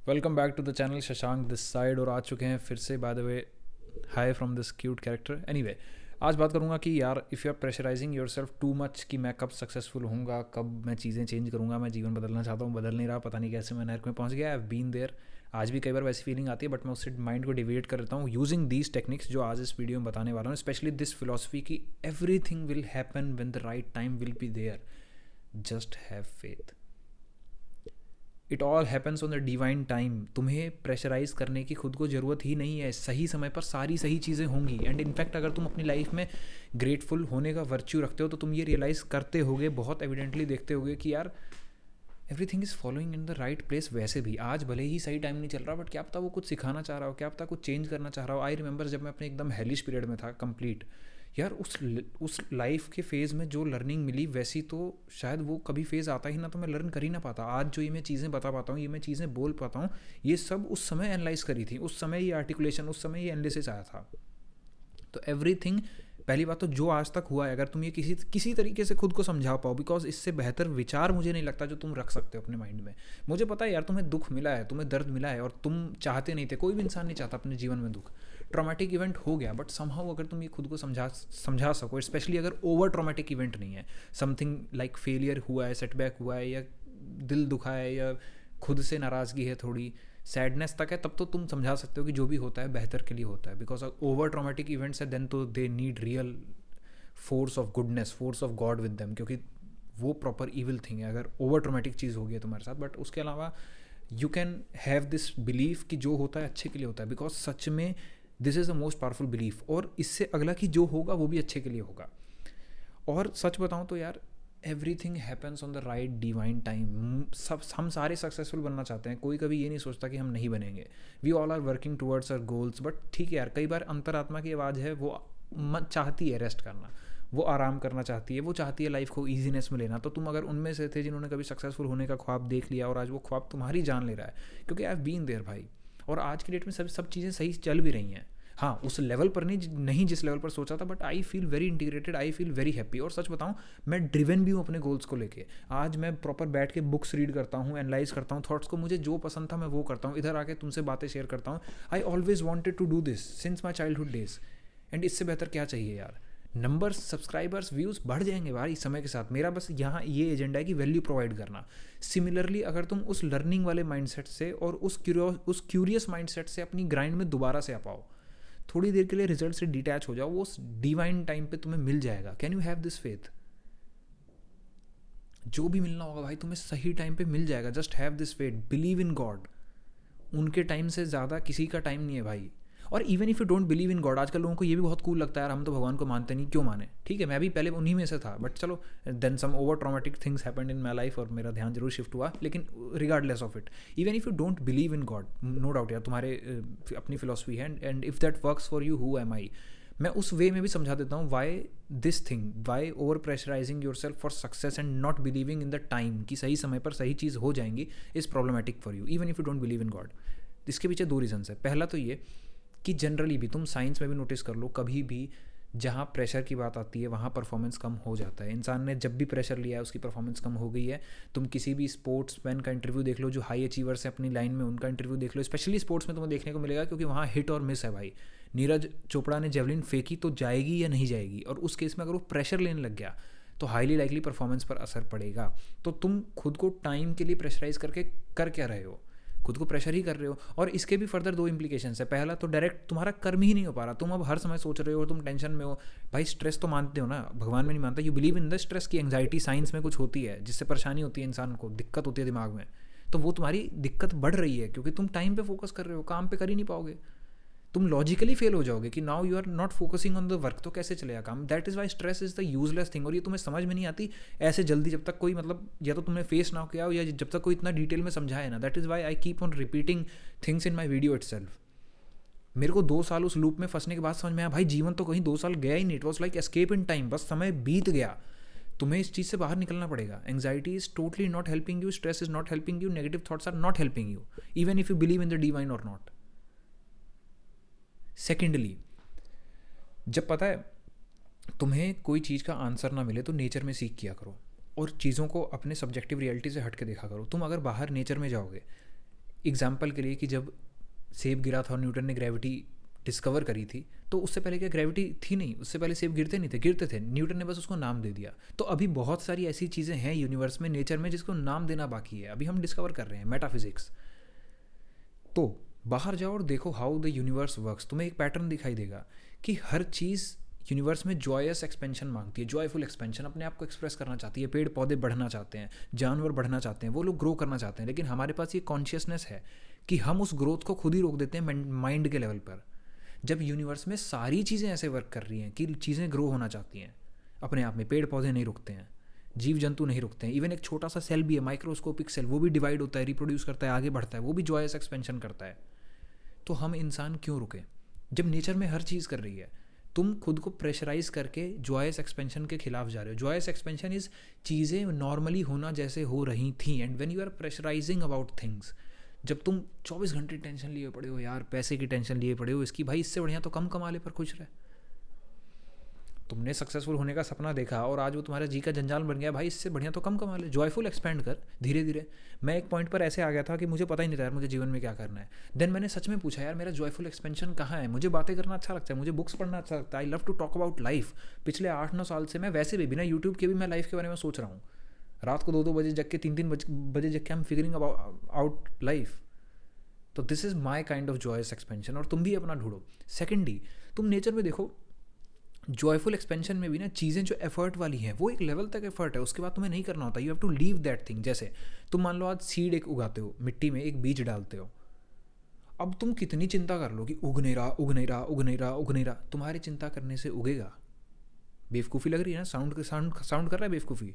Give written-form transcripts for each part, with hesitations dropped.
Welcome back to the channel Shashank this side. और आ चुके हैं फिर से by the way hi from this cute character. Anyway, आज बात करूँगा कि यार if you are pressurising yourself too much कि मैं कब सक्सेसफुल होऊंगा, कब मैं चीज़ें चेंज करूँगा, मैं जीवन बदलना चाहता हूँ, बदल नहीं रहा, पता नहीं कैसे मैं नर्क में पहुँच गया। I have been there. आज भी कई बार वैसी फीलिंग आती है, बट मैं उससे माइंड को डिवेट कर लेता हूँ यूजिंग दीज टेक्निक्स जो आज इस वीडियो में बताने वाला हूँ, स्पेशली दिस फिलोसफी की everything will happen when the right time will be there, just have faith. It all happens on the divine time. तुम्हें प्रेशराइज करने की खुद को ज़रूरत ही नहीं है। सही समय पर सारी सही चीज़ें होंगी। एंड इनफैक्ट अगर तुम अपनी लाइफ में ग्रेटफुल होने का वर्च्यू रखते हो तो तुम ये रियलाइज़ करते होगे, बहुत एविडेंटली देखते होगे कि यार everything is following in the right place. वैसे भी आज भले ही सही टाइम नहीं चल रहा, बट क्या पता वो कुछ सिखाना चाह रहा हो, क्या पता कुछ चेंज करना चाह रहा हो। आई रिमेंबर जब मैं अपने एकदम हेलिश पीरियड में था कंप्लीट, यार उस लाइफ के फेज़ में जो लर्निंग मिली वैसी तो शायद वो कभी फेज़ आता ही ना, तो मैं लर्न कर ही ना पाता। आज जो ये मैं चीज़ें बता पाता हूँ, ये मैं चीज़ें बोल पाता हूँ, ये सब उस समय एनालाइज करी थी, उस समय ये आर्टिकुलेशन, उस समय ये एनालिसिस आया था। तो एवरीथिंग, पहली बात तो जो आज तक हुआ है, अगर तुम ये किसी तरीके से खुद को समझा पाओ, बिकॉज इससे बेहतर विचार मुझे नहीं लगता जो तुम रख सकते हो अपने माइंड में। मुझे पता है यार तुम्हें दुख मिला है, तुम्हें दर्द मिला है, और तुम चाहते नहीं थे, कोई भी इंसान नहीं चाहता अपने जीवन में दुख। ट्रॉमेटिक इवेंट हो गया, बट समहाउ अगर तुम ये खुद को समझा सको, स्पेशली अगर ओवर ट्रॉमेटिक इवेंट नहीं है, समथिंग लाइक फेलियर हुआ है, सेटबैक हुआ है, या दिल दुखा है, या खुद से नाराज़गी है, थोड़ी सैडनेस तक है, तब तो तुम समझा सकते हो कि जो भी होता है बेहतर के लिए होता है। बिकॉज ओवर ट्रॉमेटिक इवेंट्स है, देन तो they need real force of goodness, force of God with them, क्योंकि वो प्रॉपर इविल थिंग है अगर ओवर ट्रॉमेटिक चीज़ होगी है तुम्हारे साथ। बट उसके अलावा you can have this belief कि जो होता है अच्छे के लिए होता है, बिकॉज सच में this is the most powerful belief. और इससे अगला कि जो होगा वो भी अच्छे के लिए होगा। और सच बताऊँ तो यार everything happens on the right divine time. सब हम सारे सक्सेसफुल बनना चाहते हैं, कोई कभी ये नहीं सोचता कि हम नहीं बनेंगे। We all are working towards our goals. But ठीक है यार, कई बार अंतरात्मा की आवाज़ है, वो चाहती है रेस्ट करना, वो आराम करना चाहती है, वो चाहती है लाइफ को ईजीनेस में लेना। तो तुम अगर उनमें से थे जिन्होंने कभी सक्सेसफुल होने का ख्वाब देख लिया और आज वो ख्वाब तुम्हारी जान ले रहा है, क्योंकि आई हैव बीन देयर भाई। और आज की डेट में सब चीज़ें सही चल भी रही हैं। हाँ, उस लेवल पर नहीं जिस लेवल पर सोचा था, but I feel very integrated, I feel very happy. और सच बताऊँ, मैं ड्रिवन भी हूँ अपने गोल्स को लेके। आज मैं प्रॉपर बैठ के बुक्स रीड करता हूँ, एनालाइज करता हूँ थॉट्स को, मुझे जो पसंद था मैं वो करता हूँ, इधर आके तुमसे बातें शेयर करता हूँ। I always wanted to do this since my childhood days. And इससे बेहतर क्या चाहिए यार। नंबर्स, सब्सक्राइबर्स, व्यूज़ बढ़ जाएंगे भाई समय के साथ। मेरा बस यहाँ ये एजेंडा है कि वैल्यू प्रोवाइड करना। सिमिलरली अगर तुम उस लर्निंग वाले माइंडसेट से और उस क्यूरियस माइंडसेट से अपनी ग्राइंड में दोबारा से आ पाओ, थोड़ी देर के लिए रिजल्ट से डिटैच हो जाओ, वो उस डिवाइन टाइम पे तुम्हें मिल जाएगा। Can you have this faith? जो भी मिलना होगा भाई तुम्हें सही टाइम पे मिल जाएगा। Just have this faith, believe in God. उनके टाइम से ज़्यादा किसी का टाइम नहीं है भाई। और even if you don't believe in God, आजकल लोगों को ये भी बहुत कूल लगता है यार, हम तो भगवान को मानते नहीं, क्यों माने? ठीक है, मैं भी पहले उन्हीं में से था, बट चलो then some over traumatic things happened in my life और मेरा ध्यान जरूर शिफ्ट हुआ। लेकिन regardless of it, even if you don't believe in God, no doubt यार तुम्हारे अपनी फिलोसफी है, and if that works for you, who am I? मैं उस वे में भी समझा देता हूँ why this thing, why over pressurising yourself for success and not believing in the time कि सही समय पर सही चीज़ हो जाएंगी, is problematic for you even if you don't believe in God. इसके पीछे दो रीजन्स है। पहला तो ये कि जनरली भी तुम साइंस में भी नोटिस कर लो, कभी भी जहाँ प्रेशर की बात आती है वहाँ परफॉर्मेंस कम हो जाता है। इंसान ने जब भी प्रेशर लिया है उसकी परफॉर्मेंस कम हो गई है। तुम किसी भी स्पोर्ट्समैन का इंटरव्यू देख लो जो हाई अचीवर्स हैं अपनी लाइन में, उनका इंटरव्यू देख लो, स्पेशली स्पोर्ट्स में तुम्हें देखने को मिलेगा, क्योंकि वहाँ हिट और मिस है भाई। नीरज चोपड़ा ने जेवलिन फेंकी तो जाएगी या नहीं जाएगी, और उस केस में अगर वो प्रेशर लेने लग गया तो हाईली लाइकली परफॉर्मेंस पर असर पड़ेगा। तो तुम खुद को टाइम के लिए प्रेशराइज करके कर क्या रहे हो? खुद को प्रेशर ही कर रहे हो। और इसके भी फर्दर दो इंप्लीकेशंस है। पहला तो डायरेक्ट तुम्हारा कर्म ही नहीं हो पा रहा, तुम अब हर समय सोच रहे हो, तुम टेंशन में हो। भाई स्ट्रेस तो मानते हो ना, भगवान में नहीं मानता, you believe in the stress की एंग्जाइटी साइंस में कुछ होती है जिससे परेशानी होती है, इंसान को दिक्कत होती है दिमाग में। तो वो तुम्हारी दिक्कत बढ़ रही है क्योंकि तुम टाइम पे फोकस कर रहे हो, काम पे कर ही नहीं पाओगे। तुम लॉजिकली फेल हो जाओगे कि now you are not focusing on the work, तो कैसे चलेगा काम? That is why stress is the useless thing. और ये तुम्हें समझ में नहीं आती ऐसे जल्दी, जब तक कोई मतलब या तो तुमने फेस ना किया हो या जब तक कोई इतना डिटेल में समझाए ना। That is Y I keep on repeating things in my video it self. मेरे को 2 साल उस लूप में फंसने के बाद समझ में आया भाई जीवन तो कहीं 2 साल गया ही नहीं। It was like escape in time, बस समय बीत गया। तुम्हें इस चीज़ से बाहर निकलना पड़ेगा। Anxiety is totally not helping you, stress is not helping you, negative thoughts are not helping you, even if you believe in the divine और नॉट। सेकेंडली, जब पता है तुम्हें कोई चीज़ का आंसर ना मिले तो नेचर में सीख किया करो और चीज़ों को अपने सब्जेक्टिव रियलिटी से हट के देखा करो। तुम अगर बाहर नेचर में जाओगे, एग्जाम्पल के लिए कि जब सेब गिरा था और न्यूटन ने ग्रेविटी डिस्कवर करी थी, तो उससे पहले क्या ग्रेविटी थी नहीं, उससे पहले सेब गिरते नहीं थे, गिरते थे, न्यूटन ने बस उसको नाम दे दिया। तो अभी बहुत सारी ऐसी चीज़ें हैं यूनिवर्स में, नेचर में, जिसको नाम देना बाकी है, अभी हम डिस्कवर कर रहे हैं, मेटाफिजिक्स। तो बाहर जाओ और देखो हाउ द यूनिवर्स वर्क्स, तुम्हें एक पैटर्न दिखाई देगा कि हर चीज़ यूनिवर्स में जॉयस एक्सपेंशन मांगती है, जॉयफुल एक्सपेंशन, अपने आप को एक्सप्रेस करना चाहती है। पेड़ पौधे बढ़ना चाहते हैं, जानवर बढ़ना चाहते हैं, वो लोग ग्रो करना चाहते हैं, लेकिन हमारे पास ये कॉन्शियसनेस है कि हम उस ग्रोथ को खुद ही रोक देते हैं माइंड के लेवल पर। जब यूनिवर्स में सारी चीज़ें ऐसे वर्क कर रही हैं कि चीज़ें ग्रो होना चाहती हैं अपने आप में, पेड़ पौधे नहीं रुकते हैं, जीव जंतु नहीं रुकते हैं, इवन एक छोटा सा सेल भी है, माइक्रोस्कोपिक सेल, वो भी डिवाइड होता है, रिप्रोड्यूस करता है, आगे बढ़ता है, वो भी जॉयस एक्सपेंशन करता है। तो हम इंसान क्यों रुके जब नेचर में हर चीज़ कर रही है? तुम खुद को प्रेशराइज करके जॉयस एक्सपेंशन के खिलाफ जा रहे हो। जॉयस एक्सपेंशन इज चीज़ें नॉर्मली होना जैसे हो रही थी, and when you are pressurising about things, जब तुम 24 घंटे टेंशन लिए पड़े हो यार, पैसे की टेंशन लिए पड़े हो इसकी, भाई इससे बढ़िया तो कम कमा ले पर खुश रहे। तुमने सक्सेसफुल होने का सपना देखा और आज वो तुम्हारा जी का जंजाल बन गया, भाई इससे बढ़िया तो कम कमा ले, जॉयफुल एक्सपेंड कर धीरे धीरे। मैं एक पॉइंट पर ऐसे आ गया था कि मुझे पता ही नहीं था यार मुझे जीवन में क्या करना है। देन मैंने सच में पूछा यार मेरा जॉयफुल एक्सपेंशन कहाँ है? मुझे बातें करना अच्छा लगता है, मुझे बुक्स पढ़ना अच्छा लगता है, I love to talk about life. पिछले 8-9 साल से मैं वैसे भी बिना यूट्यूब के भी मैं लाइफ के बारे में सोच रहा हूँ। रात को 2-2 बजे जग के, 3-3 बजे जग के हम फिगरिंग आउट लाइफ। तो this is my kind of joyous expansion, और तुम भी अपना ढूंढो। सेकेंडली, तुम नेचर में देखो, जॉयफुल एक्सपेंशन में भी ना चीज़ें जो एफर्ट वाली हैं वो एक लेवल तक एफर्ट है, उसके बाद तुम्हें नहीं करना होता, you have to leave that thing. जैसे तुम मान लो आज सीड एक उगाते हो, मिट्टी में एक बीज डालते हो, अब तुम कितनी चिंता कर लो कि उग नहीं रहा, उग नहीं रहा, उग नहीं रहा, उग नहीं रहा, तुम्हारी चिंता करने से उगेगा? बेवकूफ़ी लग रही है ना? साउंड कर रहा है बेवकूफ़ी?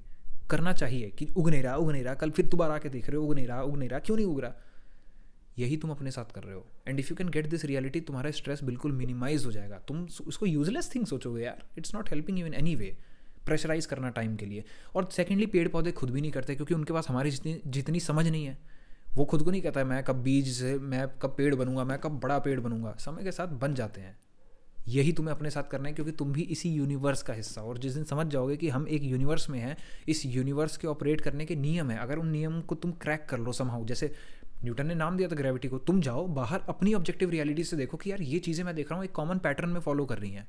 करना चाहिए कि उग नहीं रहा, उग नहीं रहा, कल फिर दोबारा आके देख रहे हो उग नहीं रहा, उग नहीं रहा, क्यों नहीं उग रहा? यही तुम अपने साथ कर रहे हो। And if you can get this reality, तुम्हारा स्ट्रेस बिल्कुल मिनिमाइज हो जाएगा। तुम उसको यूजलेस थिंग सोचोगे यार, it's not helping you in any way, pressurise करना टाइम के लिए। और सेकेंडली, पेड़ पौधे खुद भी नहीं करते क्योंकि उनके पास हमारी जितनी समझ नहीं है। वो खुद को नहीं कहता है मैं कब बीज से, मैं कब पेड़ बनूंगा, मैं कब बड़ा पेड़ बनूंगा, समय के साथ बन जाते हैं। यही तुम्हें अपने साथ करना है क्योंकि तुम भी इसी यूनिवर्स का हिस्सा हो। और जिस दिन समझ जाओगे कि हम एक यूनिवर्स में हैं, इस यूनिवर्स के ऑपरेट करने के नियम है, अगर उन नियम को तुम क्रैक कर लो समहाउ, जैसे न्यूटन ने नाम दिया था ग्रेविटी को, तुम जाओ बाहर अपनी ऑब्जेक्टिव रियलिटी से देखो कि यार ये चीज़ें मैं देख रहा हूँ एक कॉमन पैटर्न में फॉलो कर रही हैं,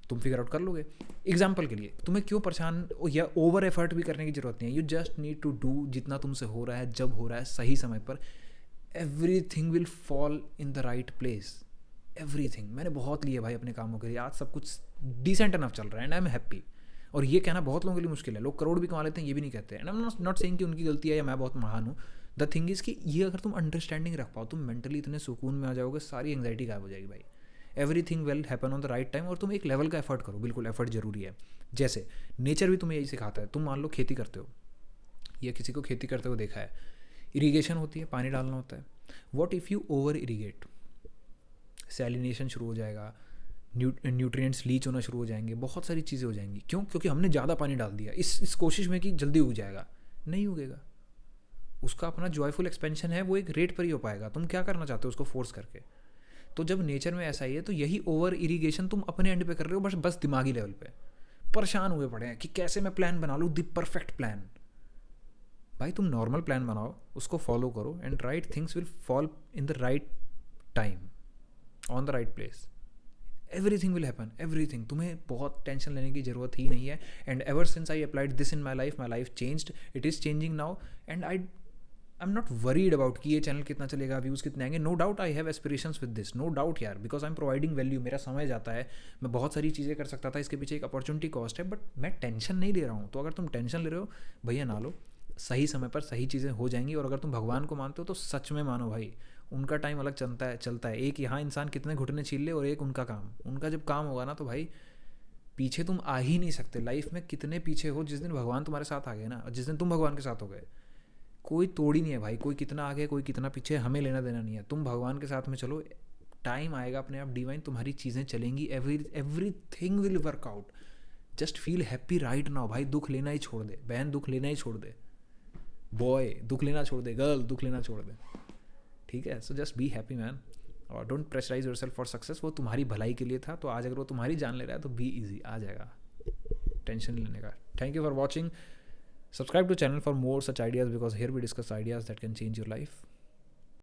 तुम फिगर आउट कर लोगे। एग्जाम्पल के लिए, तुम्हें क्यों परेशान या ओवर एफर्ट भी करने की जरूरत नहीं है, you just need to do जितना तुमसे हो रहा है, जब हो रहा है, सही समय पर। Everything will fall in the right place, everything. मैंने बहुत लिए भाई अपने कामों के लिए, आज सब कुछ डिसेंट इनफ चल रहा है एंड आई एम हैप्पी। और ये कहना बहुत लोगों के लिए मुश्किल है, लोग करोड़ भी कमा लेते हैं ये भी नहीं कहते। And I am not saying कि उनकी गलती है या मैं बहुत महान हूँ। द थिंग इज़ कि ये अगर तुम अंडरस्टैंडिंग रख पाओ, तुम मेंटली इतने सुकून में आ जाओगे, सारी एंग्जाइटी गायब हो जाएगी भाई। Everything will happen on the right time. और तुम एक लेवल का एफर्ट करो, बिल्कुल एफर्ट जरूरी है। जैसे नेचर भी तुम्हें यही सिखाता है। तुम मान लो खेती करते हो या किसी को खेती करते हुए देखा है, इरीगेशन होती है, पानी डालना होता है। What if you over irrigate? Salination शुरू हो जाएगा, न्यूट्रिएंट्स लीच होना शुरू हो जाएंगे, बहुत सारी चीज़ें हो जाएंगी। क्यों? क्योंकि हमने ज़्यादा पानी डाल दिया इस कोशिश में कि जल्दी उग जाएगा। नहीं उगेगा, उसका अपना जॉयफुल एक्सपेंशन है, वो एक रेट पर ही हो पाएगा। तुम क्या करना चाहते हो उसको फोर्स करके? तो जब नेचर में ऐसा ही है, तो यही ओवर इरीगेशन तुम अपने एंड पे कर रहे हो, बस दिमागी लेवल पे परेशान हुए पड़े हैं कि कैसे मैं प्लान बना लूँ द परफेक्ट प्लान। भाई तुम नॉर्मल प्लान बनाओ, उसको फॉलो करो, and right things will fall in the right time on the right place. Everything will happen, everything. तुम्हें बहुत टेंशन लेने की ज़रूरत ही नहीं है। And ever since I applied this in my life changed, it is changing now, and I am not worried about कि ये चैनल कितना चलेगा, व्यूज़ कितने आएंगे। No doubt I have aspirations with this, no doubt यार, because I am providing value. मेरा समय जाता है, मैं बहुत सारी चीज़ें कर सकता था, इसके पीछे एक अपॉर्चुनिटी कॉस्ट है, बट मैं टेंशन नहीं ले रहा हूँ। तो अगर तुम टेंशन ले रहे हो भैया ना लो, सही समय पर सही चीज़ें हो जाएंगी। और अगर तुम भगवान को मानते हो तो सच में मानो भाई, उनका टाइम अलग चलता है। एक यहाँ इंसान कितने घुटने छील ले, और एक उनका काम, उनका जब काम होगा ना तो भाई पीछे तुम आ ही नहीं सकते। लाइफ में कितने पीछे हो, जिस दिन भगवान तुम्हारे साथ आ गए ना, और जिस दिन तुम भगवान के साथ हो गए, कोई तोड़ ही नहीं है भाई। कोई कितना आगे कोई कितना पीछे, हमें लेना देना नहीं है। तुम भगवान के साथ में चलो, टाइम आएगा अपने आप डिवाइन, तुम्हारी चीज़ें चलेंगी, everything will work out. Just feel happy right now भाई। दुख लेना ही छोड़ दे बहन, दुख लेना ही छोड़ दे बॉय, दुख लेना छोड़ दे गर्ल, दुख लेना छोड़ दे, ठीक है? So just be happy man, और don't pressurise yourself for success. वो तुम्हारी भलाई के लिए था, तो आज अगर वो तुम्हारी जान ले रहा है तो बी ईजी, आ जाएगा, टेंशन लेने का। Thank you for watching. Subscribe to channel for more such ideas because here we discuss ideas that can change your life.